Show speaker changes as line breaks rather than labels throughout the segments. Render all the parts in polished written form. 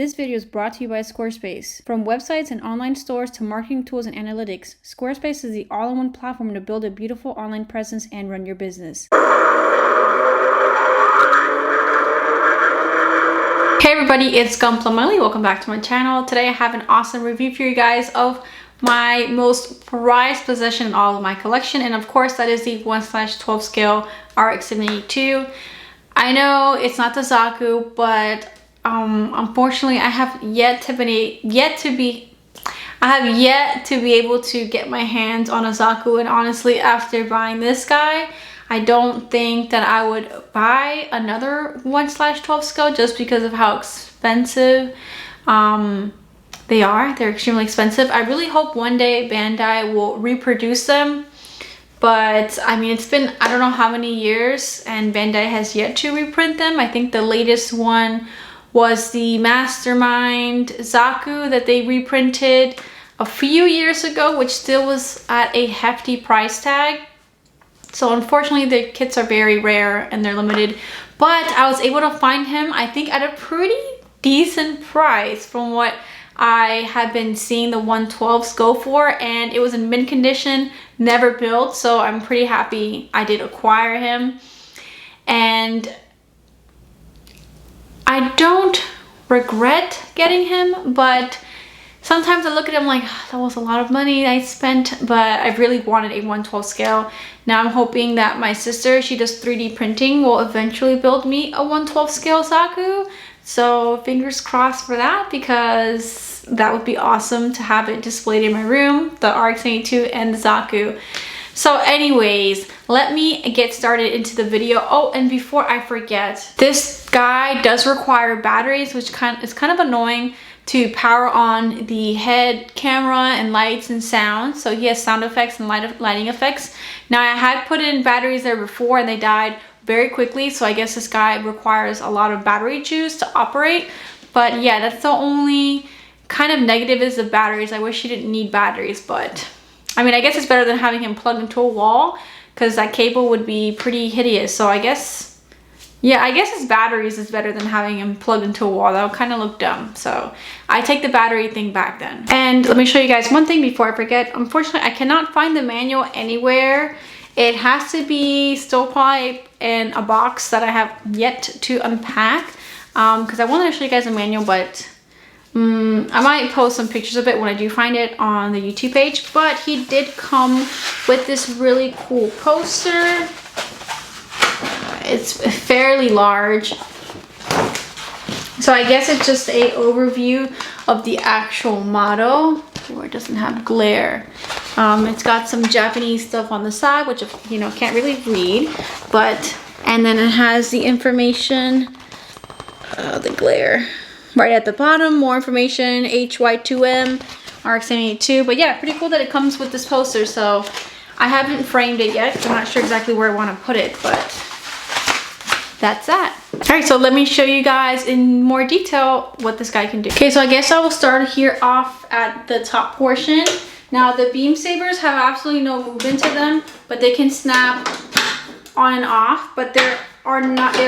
This video is brought to you by Squarespace. From websites and online stores to marketing tools and analytics, Squarespace is the all-in-one platform to build a beautiful online presence and run your business. Hey everybody, it's Gunplameli. Welcome back to my channel. Today I have an awesome review for you guys of my most prized possession in all of my collection, and of course that is the 1/12 scale RX-782. I know it's not the Zaku, but unfortunately I have yet to be able to get my hands on a Zaku, and honestly after buying this guy I don't think that I would buy another 1/12 scale just because of how expensive they are. They're extremely expensive. I really hope one day Bandai will reproduce them, but I mean it's been I don't know how many years and Bandai has yet to reprint them. I think the latest one was the Mastermind Zaku that they reprinted a few years ago, which still was at a hefty price tag. So unfortunately the kits are very rare and they're limited, but I was able to find him I think at a pretty decent price from what I had been seeing the 1/12s go for, and it was in mint condition, never built, so I'm pretty happy I did acquire him. And I don't regret getting him, but sometimes I look at him like that was a lot of money I spent, but I really wanted a 1/12 scale. Now I'm hoping that my sister, she does 3D printing, will eventually build me a 1/12 scale Zaku. So fingers crossed for that, because that would be awesome to have it displayed in my room, the RX-782 and the Zaku. So anyways, let me get started into the video. Oh, and before I forget, this guy does require batteries, which is kind of annoying to power on the head camera and lights and sound. So he has sound effects and lighting effects. Now I had put in batteries there before and they died very quickly, so I guess this guy requires a lot of battery juice to operate. But yeah, that's the only kind of negative, is the batteries. I wish he didn't need batteries, but I mean I guess it's better than having him plugged into a wall, because that cable would be pretty hideous. So I guess, yeah, I guess his batteries is better than having him plugged into a wall. That would kind of look dumb. So I take the battery thing back then. And let me show you guys one thing before I forget. Unfortunately, I cannot find the manual anywhere. It has to be stovepipe in a box that I have yet to unpack, because I wanted to show you guys a manual, but I might post some pictures of it when I do find it on the YouTube page. But he did come with this really cool poster. It's fairly large, so I guess it's just a overview of the actual model, where it doesn't have glare. It's got some Japanese stuff on the side, which you know can't really read, but and then it has the information, the glare right at the bottom, more information, HY2M, RX-782. But yeah, pretty cool that it comes with this poster. So I haven't framed it yet, so I'm not sure exactly where I want to put it, but that's that. All right, so let me show you guys in more detail what this guy can do. Okay, so I guess I will start here off at the top portion. Now the beam sabers have absolutely no movement to them, but they can snap on and off, but they're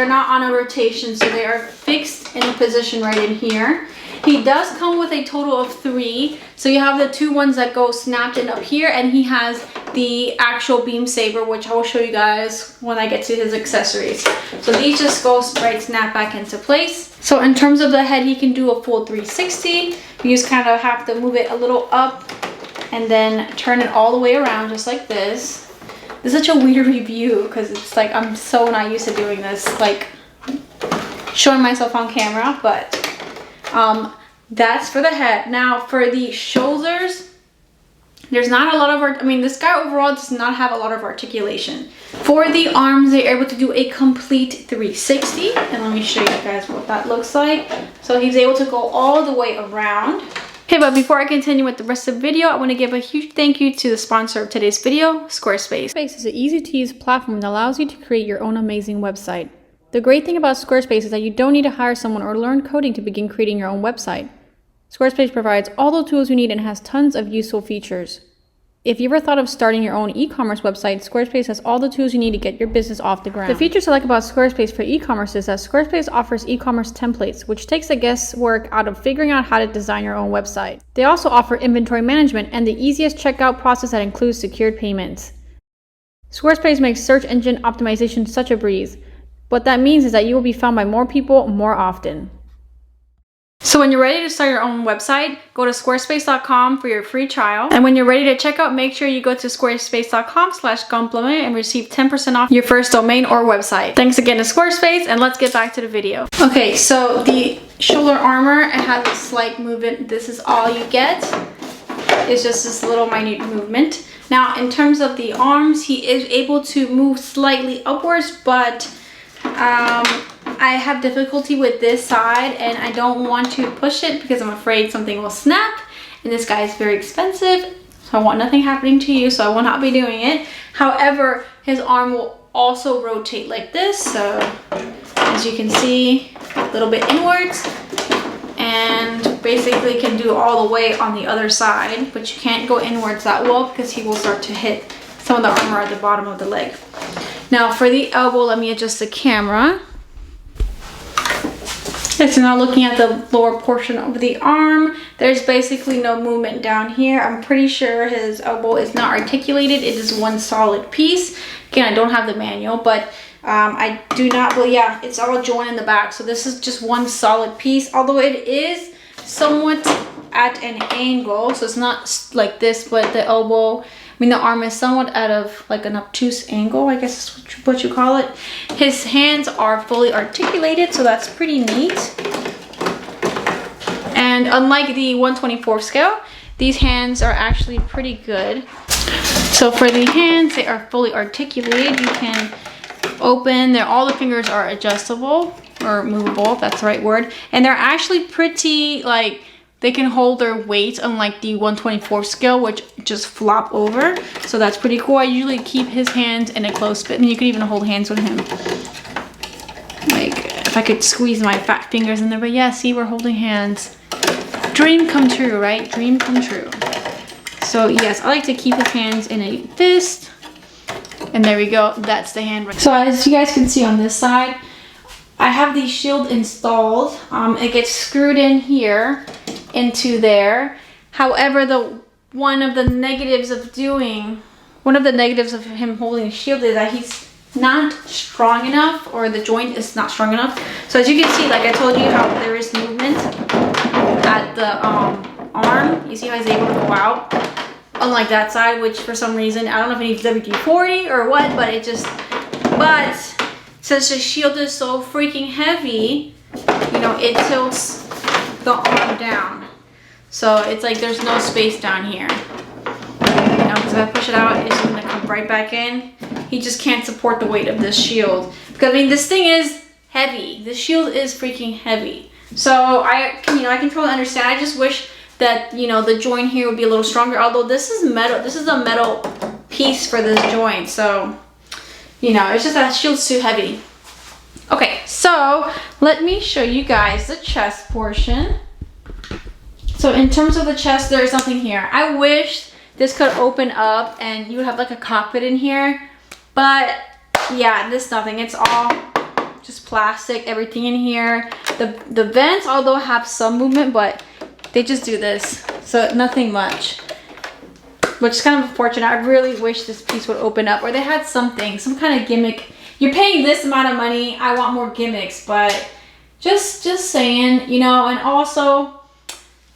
not on a rotation, so they are fixed in a position right in here. He does come with a total of 3, so you have the 2 ones that go snapped in up here, and he has the actual beam saber, which I will show you guys when I get to his accessories. So these just go right snap back into place. So in terms of the head, he can do a full 360. You just kind of have to move it a little up and then turn it all the way around just like this. This is such a weird review because it's like I'm so not used to doing this, like showing myself on camera, but that's for the head. Now for the shoulders, there's not a lot of, I mean this guy overall does not have a lot of articulation. For the arms, they're able to do a complete 360, and let me show you guys what that looks like. So he's able to go all the way around. Okay, but before I continue with the rest of the video, I want to give a huge thank you to the sponsor of today's video, Squarespace. Squarespace is an easy-to-use platform that allows you to create your own amazing website. The great thing about Squarespace is that you don't need to hire someone or learn coding to begin creating your own website. Squarespace provides all the tools you need and has tons of useful features. If you ever thought of starting your own e-commerce website, Squarespace has all the tools you need to get your business off the ground. The features I like about Squarespace for e-commerce is that Squarespace offers e-commerce templates, which takes the guesswork out of figuring out how to design your own website. They also offer inventory management and the easiest checkout process that includes secured payments. Squarespace makes search engine optimization such a breeze. What that means is that you will be found by more people more often. So when you're ready to start your own website, go to squarespace.com for your free trial. And when you're ready to check out, make sure you go to squarespace.com/gunplameli and receive 10% off your first domain or website. Thanks again to Squarespace, and let's get back to the video. Okay, so the shoulder armor, it has a slight movement. This is all you get. It's just this little minute movement. Now, in terms of the arms, he is able to move slightly upwards, but I have difficulty with this side and I don't want to push it because I'm afraid something will snap, and this guy is very expensive, so I want nothing happening to you, so I will not be doing it. However, his arm will also rotate like this, so as you can see, a little bit inwards, and basically can do all the way on the other side, but you can't go inwards that well because he will start to hit some of the armor at the bottom of the leg. Now for the elbow, let me adjust the camera. Okay, so now looking at the lower portion of the arm, there's basically no movement down here. I'm pretty sure his elbow is not articulated. It is one solid piece. Again, I don't have the manual, but I do not, well, yeah, it's all joined in the back. So this is just one solid piece, although it is somewhat at an angle. So it's not like this, but the elbow, the arm is somewhat at of like an obtuse angle, I guess is what you call it. His hands are fully articulated, so that's pretty neat. And unlike the 1/24 scale, these hands are actually pretty good. So for the hands, they are fully articulated. You can open, all the fingers are adjustable or movable, if that's the right word. And they're actually pretty, like, they can hold their weight, unlike the 1/24 scale, which just flop over. So that's pretty cool. I usually keep his hands in a close fit, and you could even hold hands with him. Like, if I could squeeze my fat fingers in there, but yeah, see, we're holding hands. Dream come true, right? Dream come true. So yes, I like to keep his hands in a fist. And there we go, that's the hand. So as you guys can see on this side, I have the shield installed. It gets screwed in here into there. However, one of the negatives of him holding a shield is that he's not strong enough, or the joint is not strong enough. So as you can see, like I told you, how there is movement at the arm. You see how he's able to go out, unlike that side, which for some reason, I don't know if it needs WD-40 or what, but but since the shield is so freaking heavy, you know, it tilts the arm down. So it's like there's no space down here. You know, because if I push it out, it's gonna come right back in. He just can't support the weight of this shield. Because I mean, this thing is heavy. The shield is freaking heavy. So I can totally understand. I just wish that, you know, the joint here would be a little stronger. Although this is metal. This is a metal piece for this joint. So, you know, it's just that shield's too heavy. Okay, so let me show you guys the chest portion. So in terms of the chest, there's nothing here. I wish this could open up and you would have like a cockpit in here. But yeah, this nothing. It's all just plastic, everything in here. The vents, although have some movement, but they just do this. So nothing much. Which is kind of unfortunate. I really wish this piece would open up, or they had something, some kind of gimmick. You're paying this amount of money, I want more gimmicks, but just saying, you know. And also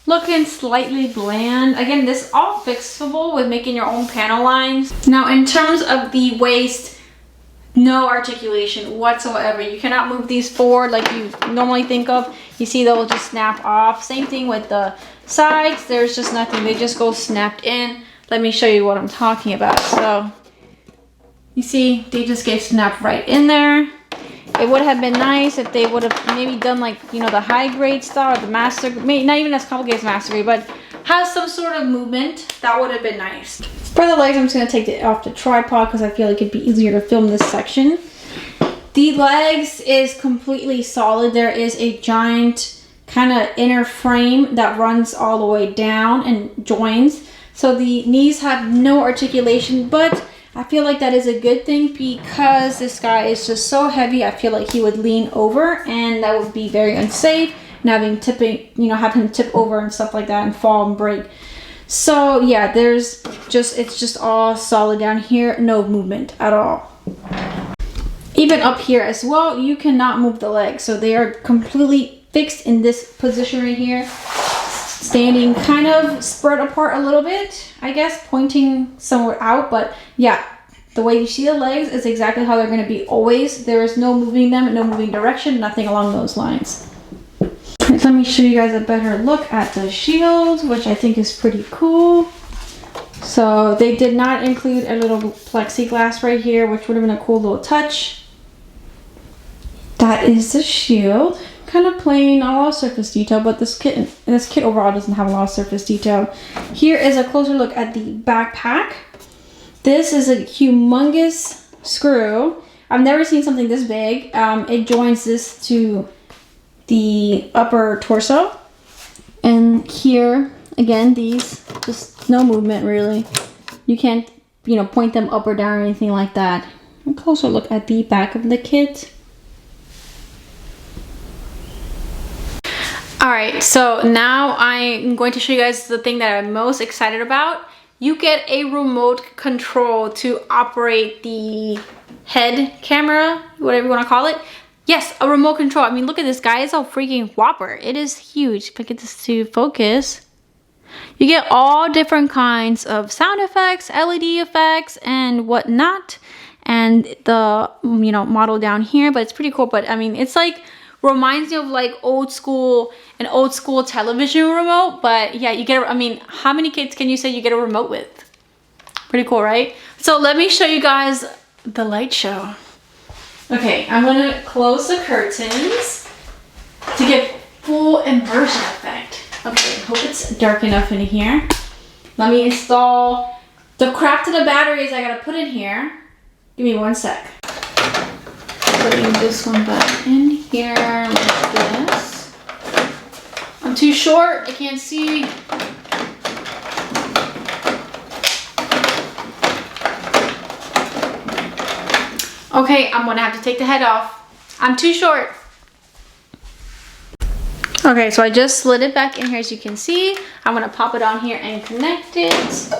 looking slightly bland. Again, this all fixable with making your own panel lines. Now in terms of the waist, no articulation whatsoever. You cannot move these forward like you normally think of. You see, they'll just snap off. Same thing with the sides. There's just nothing. They just go snapped in. Let me show you what I'm talking about. So you see, they just get snapped right in there. It would have been nice if they would have maybe done, like, you know, the high grade style, or the master, maybe not even as complicated as master grade, but has some sort of movement. That would have been nice. For the legs, I'm just going to take it off the tripod because I feel like it'd be easier to film this section. The legs is completely solid. There is a giant kind of inner frame that runs all the way down and joins. So the knees have no articulation, but I feel like that is a good thing because this guy is just so heavy. I feel like he would lean over and that would be very unsafe, and having tipping, you know, have him tip over and stuff like that and fall and break. So yeah, it's just all solid down here, no movement at all. Even up here as well, you cannot move the legs. So they are completely fixed in this position right here. Standing kind of spread apart a little bit, I guess, pointing somewhere out. But yeah, the way you see the legs is exactly how they're going to be always. There is no moving them, no moving direction, nothing along those lines. Let me show you guys a better look at the shield, which I think is pretty cool. So they did not include a little plexiglass right here, which would have been a cool little touch. That is the shield. Kind of plain, not a lot of surface detail, but this kit overall doesn't have a lot of surface detail. Here is a closer look at the backpack. This is a humongous screw. I've never seen something this big. It joins this to the upper torso. And here, again, these, just no movement really. You can't, you know, point them up or down or anything like that. A closer look at the back of the kit. Alright, so now I'm going to show you guys the thing that I'm most excited about. You get a remote control to operate the head camera, whatever you want to call it. Yes, a remote control. I mean, look at this guy. It's a freaking whopper. It is huge. If I get this to focus, you get all different kinds of sound effects, LED effects, and whatnot. And the, you know, model down here, but it's pretty cool. But I mean, it's like, reminds me of like an old school television remote. But yeah, you get, I mean, how many kids can you say you get a remote with? Pretty cool, right? So let me show you guys the light show. Okay, I'm gonna close the curtains to get full immersion effect. Okay, hope it's dark enough in here. Let me install the crap to the batteries I gotta put in here. Give me 1 sec. Putting this one back in here like this. I'm too short, I can't see. Okay, I'm gonna have to take the head off. I'm too short. Okay, so I just slid it back in here as you can see. I'm gonna pop it on here and connect it.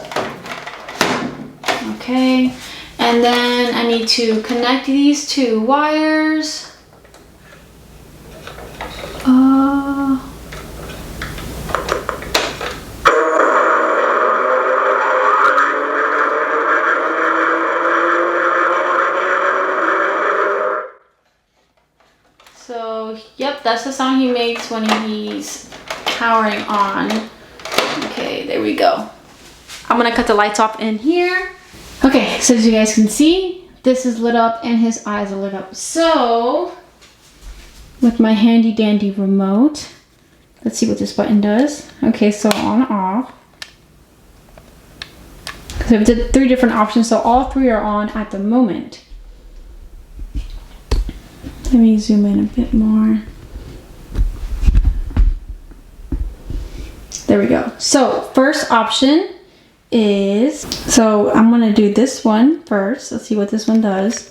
Okay, and then I need to connect these two wires. So, yep, that's the sound he makes when he's powering on. Okay, there we go. I'm gonna cut the lights off in here. Okay, so as you guys can see, this is lit up and his eyes are lit up. So, with my handy dandy remote, let's see what this button does. Okay, so on, off. So we did 3 different options, so all 3 are on at the moment. Let me zoom in a bit more. There we go. So first option is, so I'm gonna do this one first. Let's see what this one does.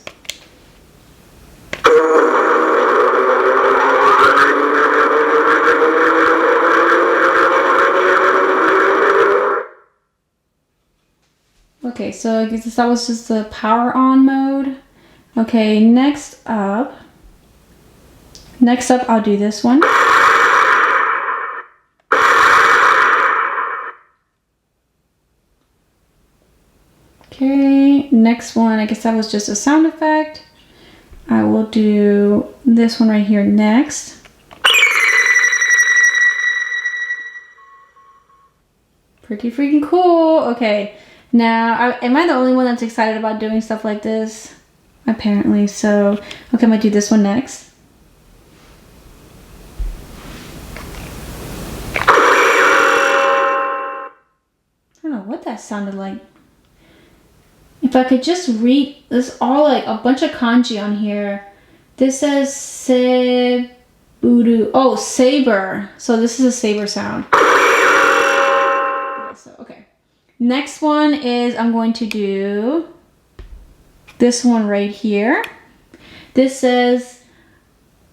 Okay, so I guess that was just the power on mode. Okay, next up I'll do this one. Okay, next one, I guess that was just a sound effect. I will do this one right here next. Pretty freaking cool. Okay, now, am I the only one that's excited about doing stuff like this? Apparently, so, okay, I'm gonna do this one next. I don't know what that sounded like. If I could just read this, all like a bunch of kanji on here. This says Sebudu. Oh, saber. So this is a saber sound. So, okay. Next one is I'm going to do this one right here. This says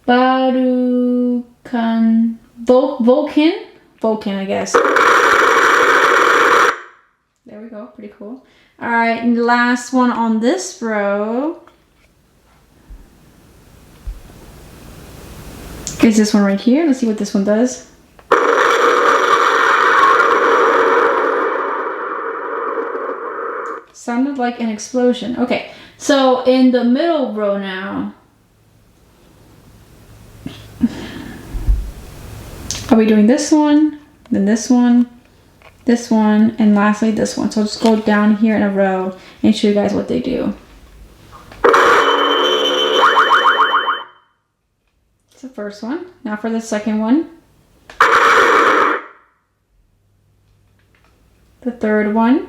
Vulcan, I guess. There we go, pretty cool. All right, and the last one on this row is this one right here. Let's see what this one does. Sounded like an explosion. Okay, so in the middle row now, are we doing this one, then this one, and lastly this one? So I'll just go down here in a row and show you guys what they do. It's the first one. Now for the second one. The third one.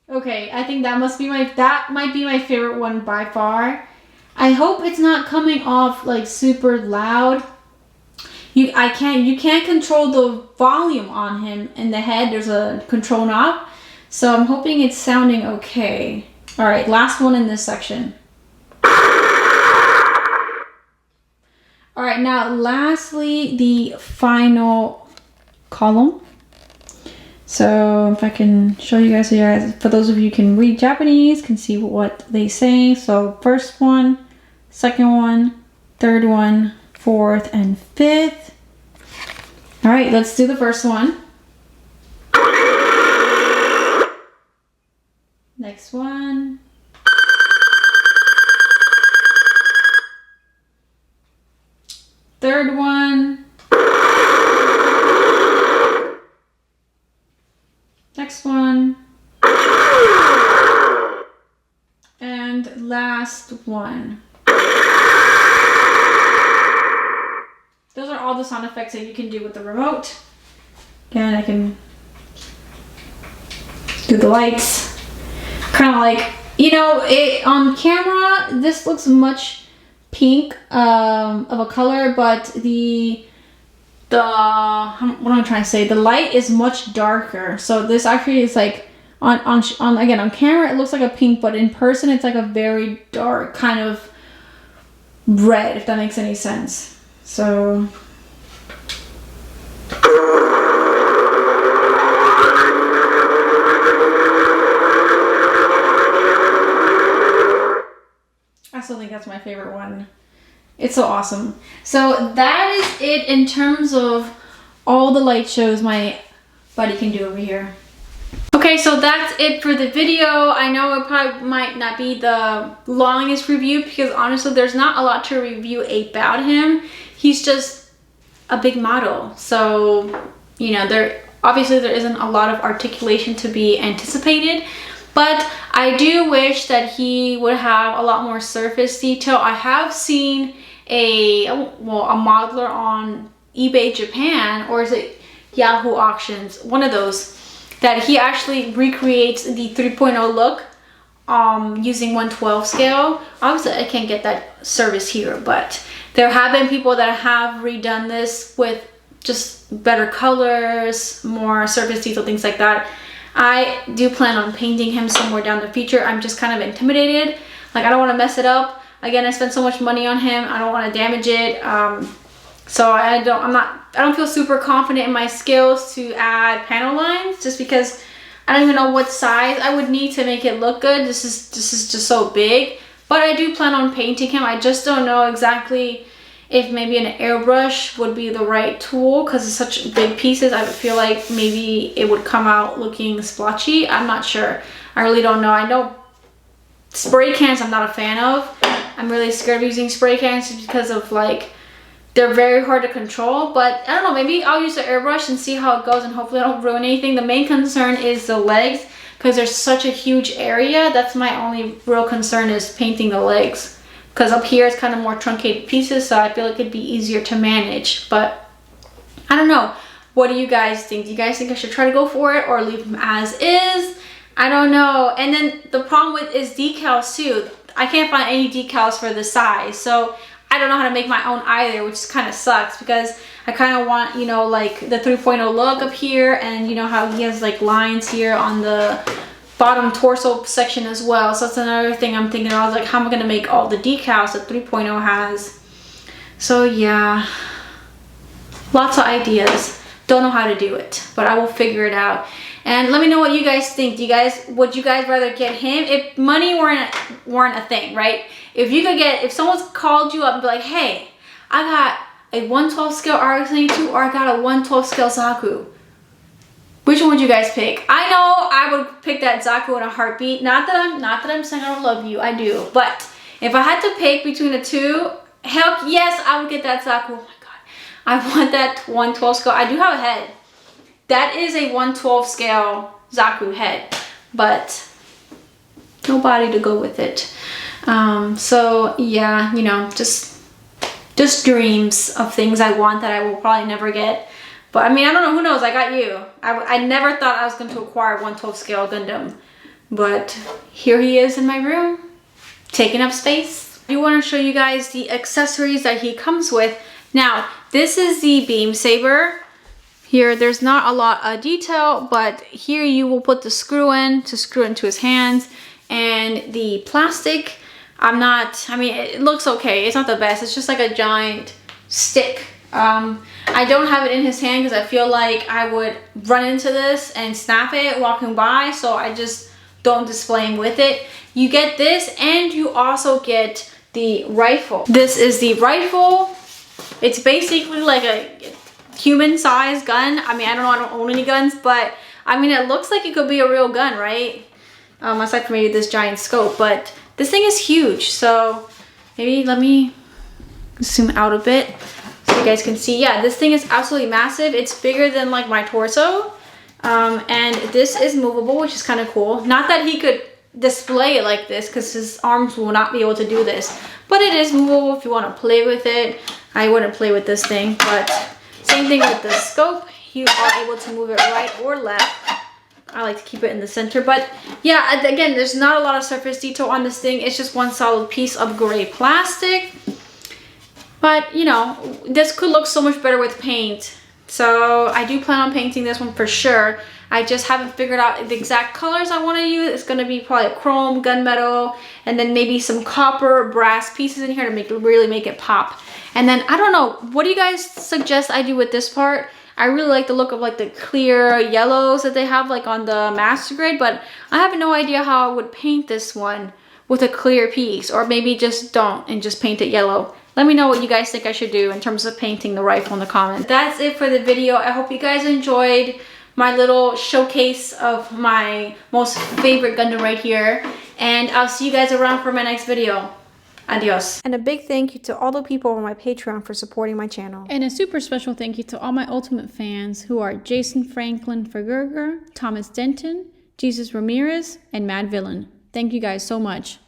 Okay, I think that might be my favorite one by far. I hope it's not coming off like super loud. You can't control the volume on him in the head. There's a control knob. So I'm hoping it's sounding okay. All right, last one in this section. All right, now lastly, the final column. So if I can show you guys here, for those of you who can read Japanese, can see what they say. So first one, second one, third one, fourth, and fifth. All right, let's do the first one. Next one. Third one. Next one. And last one. Those are all the sound effects that you can do with the remote. Again, I can do the lights. Kind of like, you know, on camera, this looks much pink of a color, but what am I trying to say? The light is much darker. So this actually is like on camera it looks like a pink, but in person it's like a very dark kind of red, if that makes any sense. So I still think that's my favorite one. It's so awesome. So that is it in terms of all the light shows my buddy can do over here. Okay, so that's it for the video. I know it probably might not be the longest review because honestly there's not a lot to review about him. He's just a big model. So, you know, there isn't a lot of articulation to be anticipated. But I do wish that he would have a lot more surface detail. I have seen a modeler on eBay Japan, or is it Yahoo Auctions, one of those, that he actually recreates the 3.0 look using 1/12 scale. Obviously I can't get that service here, but there have been people that have redone this with just better colors, more surface detail, things like that. I do plan on painting him somewhere down the future. I'm just kind of intimidated. Like, I don't want to mess it up. Again, I spent so much money on him. I don't want to damage it. So I don't feel super confident in my skills to add panel lines, just because I don't even know what size I would need to make it look good. This is just so big. But I do plan on painting him. I just don't know exactly if maybe an airbrush would be the right tool, because it's such big pieces. I would feel like maybe it would come out looking splotchy. I'm not sure. I really don't know. I know spray cans I'm not a fan of. I'm really scared of using spray cans because of, like, they're very hard to control. But I don't know, maybe I'll use the airbrush and see how it goes, and hopefully I don't ruin anything. The main concern is the legs, because there's such a huge area. That's my only real concern, is painting the legs. Because up here it's kind of more truncated pieces, so I feel like it'd be easier to manage. But I don't know. What do you guys think? Do you guys think I should try to go for it or leave them as is? I don't know. And then the problem with is decals too. I can't find any decals for the size. So I don't know how to make my own either, which kind of sucks because I kind of want, you know, like the 3.0 look up here, and you know how he has like lines here on the bottom torso section as well. So that's another thing I'm thinking about, like how am I going to make all the decals that 3.0 has. So yeah, lots of ideas. Don't know how to do it, but I will figure it out. And let me know what you guys think. Would you guys rather get him if money weren't a thing, right? If someone's called you up and be like, hey, I got a 112 scale RX-782 or I got a 112 scale Zaku, which one would you guys pick? I know I would pick that Zaku in a heartbeat. Not that I'm saying I don't love you, I do. But if I had to pick between the two, heck yes, I would get that Zaku. Oh my god, I want that 112 scale. I do have a head. That is a 112 scale Zaku head, but no body to go with it. So yeah, you know, just dreams of things I want that I will probably never get. But I mean, I don't know, who knows, I got you. I never thought I was going to acquire 112 scale Gundam, but here he is in my room, taking up space. I do want to show you guys the accessories that he comes with. Now, this is the beam saber. Here, there's not a lot of detail, but here you will put the screw in to screw into his hands, and the plastic, I mean, it looks okay. It's not the best. It's just like a giant stick. I don't have it in his hand because I feel like I would run into this and snap it walking by, so I just don't display him with it. You get this, and you also get the rifle. This is the rifle. It's basically like a human-sized gun. I mean, I don't own any guns, but I mean, it looks like it could be a real gun, right? Aside from maybe this giant scope, but this thing is huge. So maybe let me zoom out a bit so you guys can see. Yeah, this thing is absolutely massive. It's bigger than like my torso, and this is movable, which is kind of cool. Not that he could display it like this because his arms will not be able to do this, but it is movable if you want to play with it. I wouldn't play with this thing, but same thing with the scope. You are able to move it right or left. I like to keep it in the center, but yeah, again, there's not a lot of surface detail on this thing. It's just one solid piece of gray plastic. But you know, this could look so much better with paint. So I do plan on painting this one for sure. I just haven't figured out the exact colors I want to use. It's going to be probably chrome, gunmetal, and then maybe some copper, brass pieces in here to really make it pop. And then I don't know, what do you guys suggest I do with this part? I really like the look of like the clear yellows that they have like on the master grade, but I have no idea how I would paint this one with a clear piece, or maybe just don't and just paint it yellow. Let me know what you guys think I should do in terms of painting the rifle in the comments. That's it for the video. I hope you guys enjoyed my little showcase of my most favorite Gundam right here, and I'll see you guys around for my next video. Adios. And a big thank you to all the people on my Patreon for supporting my channel. And a super special thank you to all my Ultimate fans who are Jason Franklin Fergerger, Thomas Denton, Jesus Ramirez, and Mad Villain. Thank you guys so much.